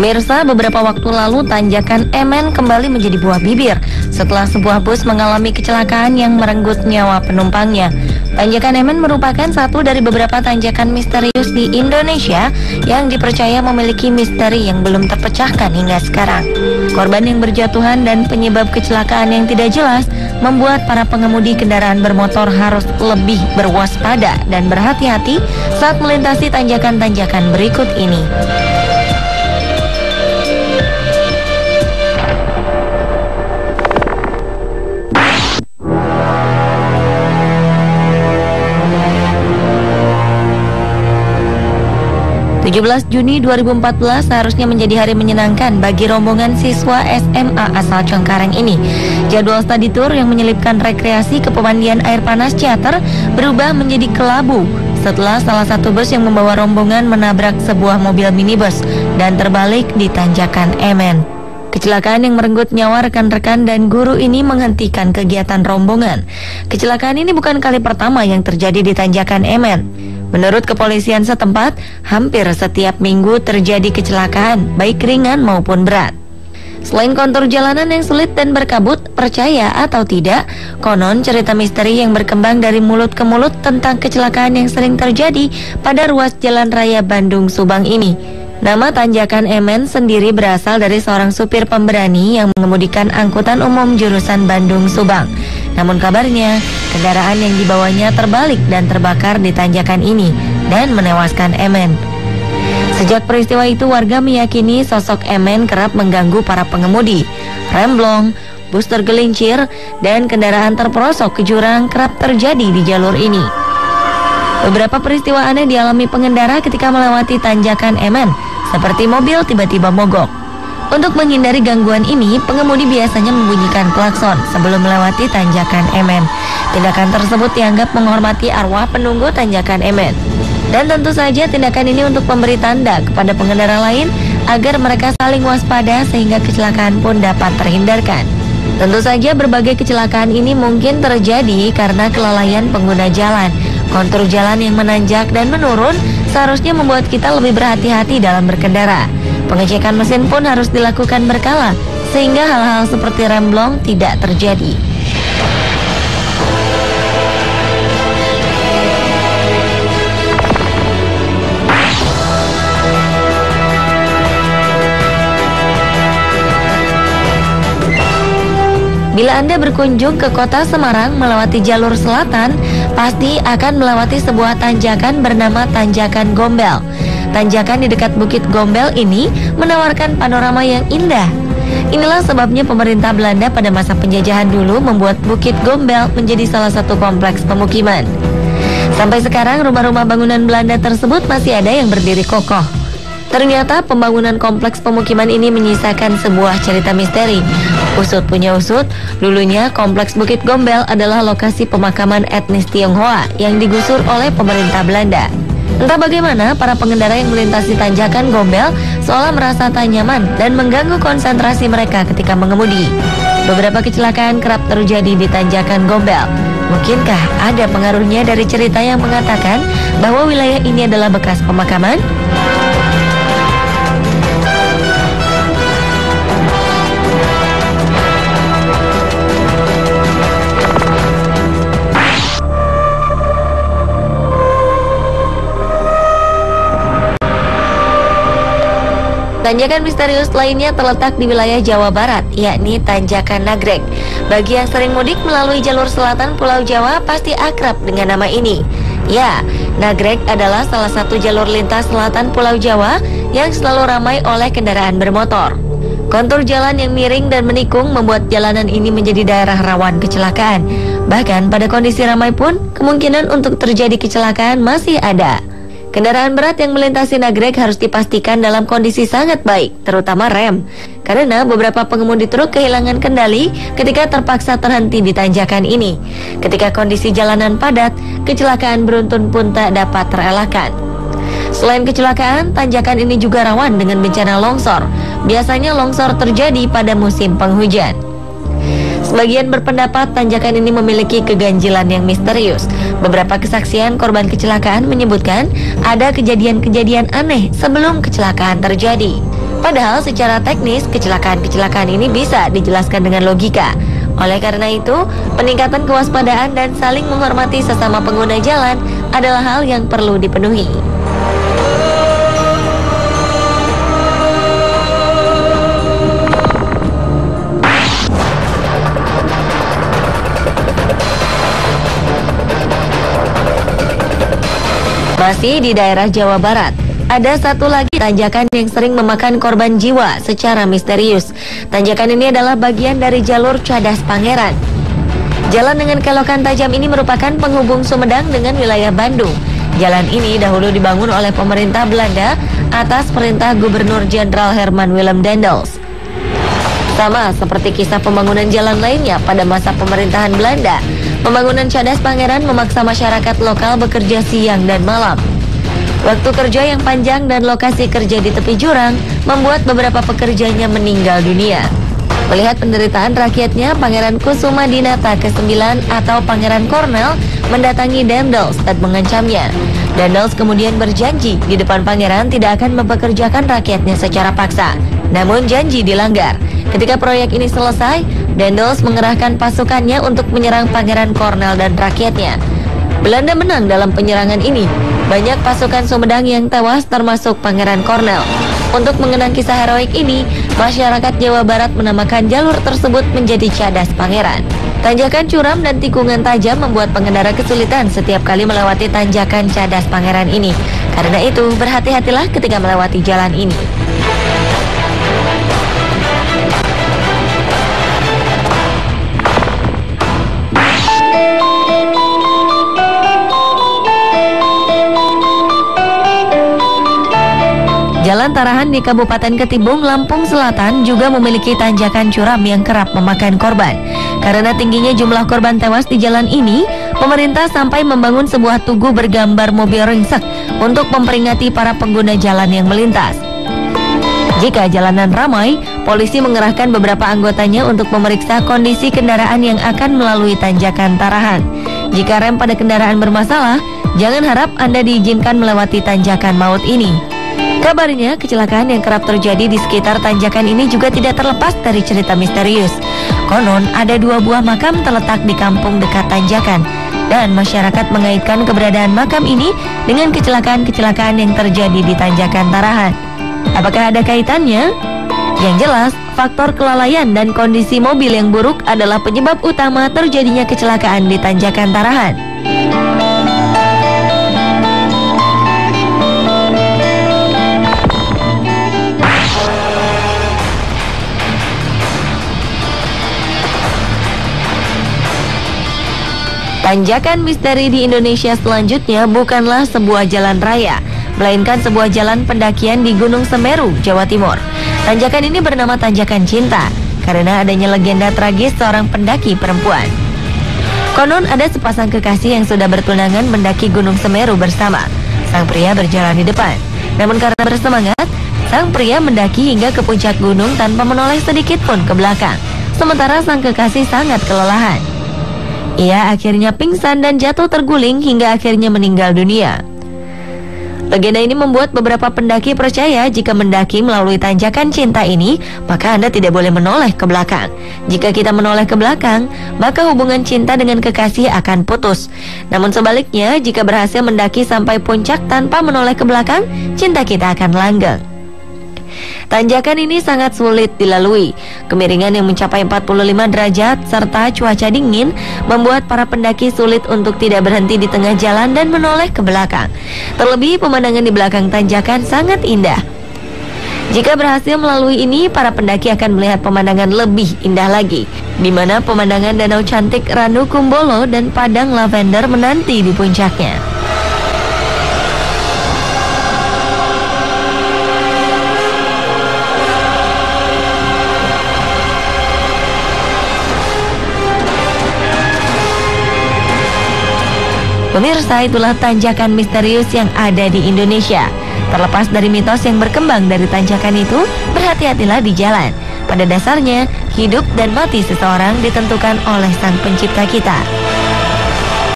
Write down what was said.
Pemirsa, beberapa waktu lalu tanjakan Emen kembali menjadi buah bibir setelah sebuah bus mengalami kecelakaan yang merenggut nyawa penumpangnya. Tanjakan Emen merupakan satu dari beberapa tanjakan misterius di Indonesia yang dipercaya memiliki misteri yang belum terpecahkan hingga sekarang. Korban yang berjatuhan dan penyebab kecelakaan yang tidak jelas membuat para pengemudi kendaraan bermotor harus lebih berwaspada dan berhati-hati saat melintasi tanjakan-tanjakan berikut ini. 17 Juni 2014 seharusnya menjadi hari menyenangkan bagi rombongan siswa SMA asal Cengkareng ini. Jadwal study tour yang menyelipkan rekreasi ke pemandian air panas Ciater berubah menjadi kelabu setelah salah satu bus yang membawa rombongan menabrak sebuah mobil minibus dan terbalik di tanjakan Emen. Kecelakaan yang merenggut nyawa rekan-rekan dan guru ini menghentikan kegiatan rombongan. Kecelakaan ini bukan kali pertama yang terjadi di tanjakan Emen. Menurut kepolisian setempat, hampir setiap minggu terjadi kecelakaan, baik ringan maupun berat. Selain kontur jalanan yang sulit dan berkabut, percaya atau tidak, konon cerita misteri yang berkembang dari mulut ke mulut tentang kecelakaan yang sering terjadi pada ruas Jalan Raya Bandung Subang ini. Nama tanjakan Emen sendiri berasal dari seorang supir pemberani yang mengemudikan angkutan umum jurusan Bandung Subang. Namun kabarnya, kendaraan yang dibawanya terbalik dan terbakar di tanjakan ini dan menewaskan Emen. Sejak peristiwa itu, warga meyakini sosok Emen kerap mengganggu para pengemudi. Remblong, bus tergelincir, dan kendaraan terperosok ke jurang kerap terjadi di jalur ini. Beberapa peristiwa aneh dialami pengendara ketika melewati tanjakan Emen, seperti mobil tiba-tiba mogok. Untuk menghindari gangguan ini, pengemudi biasanya membunyikan klakson sebelum melewati tanjakan Emen. Tindakan tersebut dianggap menghormati arwah penunggu tanjakan Emen. Dan tentu saja tindakan ini untuk memberi tanda kepada pengendara lain agar mereka saling waspada sehingga kecelakaan pun dapat terhindarkan. Tentu saja berbagai kecelakaan ini mungkin terjadi karena kelalaian pengguna jalan. Kontur jalan yang menanjak dan menurun seharusnya membuat kita lebih berhati-hati dalam berkendara. Pengecekan mesin pun harus dilakukan berkala sehingga hal-hal seperti remblong tidak terjadi. Bila Anda berkunjung ke kota Semarang melewati jalur selatan, pasti akan melewati sebuah tanjakan bernama Tanjakan Gombel. Tanjakan di dekat Bukit Gombel ini menawarkan panorama yang indah. Inilah sebabnya pemerintah Belanda pada masa penjajahan dulu membuat Bukit Gombel menjadi salah satu kompleks pemukiman. Sampai sekarang rumah-rumah bangunan Belanda tersebut masih ada yang berdiri kokoh. Ternyata pembangunan kompleks pemukiman ini menyisakan sebuah cerita misteri. Usut punya usut, dulunya kompleks Bukit Gombel adalah lokasi pemakaman etnis Tionghoa yang digusur oleh pemerintah Belanda. Entah bagaimana para pengendara yang melintasi tanjakan Gombel seolah merasa tak nyaman dan mengganggu konsentrasi mereka ketika mengemudi. Beberapa kecelakaan kerap terjadi di tanjakan Gombel. Mungkinkah ada pengaruhnya dari cerita yang mengatakan bahwa wilayah ini adalah bekas pemakaman? Tanjakan misterius lainnya terletak di wilayah Jawa Barat, yakni Tanjakan Nagreg. Bagi yang sering mudik melalui jalur selatan Pulau Jawa pasti akrab dengan nama ini. Ya, Nagreg adalah salah satu jalur lintas selatan Pulau Jawa yang selalu ramai oleh kendaraan bermotor. Kontur jalan yang miring dan menikung membuat jalanan ini menjadi daerah rawan kecelakaan. Bahkan pada kondisi ramai pun, kemungkinan untuk terjadi kecelakaan masih ada. Kendaraan berat yang melintasi Nagreg harus dipastikan dalam kondisi sangat baik, terutama rem. Karena beberapa pengemudi truk kehilangan kendali ketika terpaksa terhenti di tanjakan ini. Ketika kondisi jalanan padat, kecelakaan beruntun pun tak dapat terelakkan. Selain kecelakaan, tanjakan ini juga rawan dengan bencana longsor. Biasanya longsor terjadi pada musim penghujan. Sebagian berpendapat tanjakan ini memiliki keganjilan yang misterius. Beberapa kesaksian korban kecelakaan menyebutkan ada kejadian-kejadian aneh sebelum kecelakaan terjadi. Padahal secara teknis, kecelakaan-kecelakaan ini bisa dijelaskan dengan logika. Oleh karena itu, peningkatan kewaspadaan dan saling menghormati sesama pengguna jalan adalah hal yang perlu dipenuhi. Masih di daerah Jawa Barat, ada satu lagi tanjakan yang sering memakan korban jiwa secara misterius. Tanjakan ini adalah bagian dari jalur Cadas Pangeran. Jalan dengan kelokan tajam ini merupakan penghubung Sumedang dengan wilayah Bandung. Jalan ini dahulu dibangun oleh pemerintah Belanda atas perintah Gubernur Jenderal Herman Willem Daendels. Sama seperti kisah pembangunan jalan lainnya pada masa pemerintahan Belanda, pembangunan Cadas Pangeran memaksa masyarakat lokal bekerja siang dan malam. Waktu kerja yang panjang dan lokasi kerja di tepi jurang membuat beberapa pekerjanya meninggal dunia. Melihat penderitaan rakyatnya, Pangeran Kusumadinata ke-9 atau Pangeran Cornel mendatangi Daendels dan mengancamnya. Daendels kemudian berjanji di depan pangeran tidak akan mempekerjakan rakyatnya secara paksa. Namun janji dilanggar. Ketika proyek ini selesai, Daendels mengerahkan pasukannya untuk menyerang Pangeran Cornel dan rakyatnya. Belanda menang dalam penyerangan ini. Banyak pasukan Sumedang yang tewas termasuk Pangeran Cornel. Untuk mengenang kisah heroik ini, masyarakat Jawa Barat menamakan jalur tersebut menjadi Cadas Pangeran. Tanjakan curam dan tikungan tajam membuat pengendara kesulitan setiap kali melewati tanjakan Cadas Pangeran ini. Karena itu, berhati-hatilah ketika melewati jalan ini. Jalan Tarahan di Kabupaten Ketibung, Lampung Selatan juga memiliki tanjakan curam yang kerap memakan korban. Karena tingginya jumlah korban tewas di jalan ini, pemerintah sampai membangun sebuah tugu bergambar mobil ringsek untuk memperingati para pengguna jalan yang melintas. Jika jalanan ramai, polisi mengerahkan beberapa anggotanya untuk memeriksa kondisi kendaraan yang akan melalui tanjakan Tarahan. Jika rem pada kendaraan bermasalah, jangan harap Anda diizinkan melewati tanjakan maut ini. Kabarnya, kecelakaan yang kerap terjadi di sekitar tanjakan ini juga tidak terlepas dari cerita misterius. Konon, ada 2 buah makam terletak di kampung dekat tanjakan, dan masyarakat mengaitkan keberadaan makam ini dengan kecelakaan-kecelakaan yang terjadi di tanjakan Tarahan. Apakah ada kaitannya? Yang jelas, faktor kelalaian dan kondisi mobil yang buruk adalah penyebab utama terjadinya kecelakaan di tanjakan Tarahan. Tanjakan misteri di Indonesia selanjutnya bukanlah sebuah jalan raya, melainkan sebuah jalan pendakian di Gunung Semeru, Jawa Timur. Tanjakan ini bernama Tanjakan Cinta karena adanya legenda tragis seorang pendaki perempuan. Konon ada sepasang kekasih yang sudah bertunangan mendaki Gunung Semeru bersama. Sang pria berjalan di depan. Namun karena bersemangat, sang pria mendaki hingga ke puncak gunung tanpa menoleh sedikit pun ke belakang. Sementara sang kekasih sangat kelelahan. Ia akhirnya pingsan dan jatuh terguling hingga akhirnya meninggal dunia. Legenda ini membuat beberapa pendaki percaya jika mendaki melalui Tanjakan Cinta ini, maka Anda tidak boleh menoleh ke belakang. Jika kita menoleh ke belakang, maka hubungan cinta dengan kekasih akan putus. Namun sebaliknya, jika berhasil mendaki sampai puncak tanpa menoleh ke belakang, cinta kita akan langgeng. Tanjakan ini sangat sulit dilalui. Kemiringan yang mencapai 45 derajat serta cuaca dingin membuat para pendaki sulit untuk tidak berhenti di tengah jalan dan menoleh ke belakang. Terlebih pemandangan di belakang tanjakan sangat indah. Jika berhasil melalui ini, para pendaki akan melihat pemandangan lebih indah lagi, di mana pemandangan danau cantik Ranu Kumbolo dan padang lavender menanti di puncaknya. Pemirsa, itulah tanjakan misterius yang ada di Indonesia. Terlepas dari mitos yang berkembang dari tanjakan itu, berhati-hatilah di jalan. Pada dasarnya, hidup dan mati seseorang ditentukan oleh Sang Pencipta kita.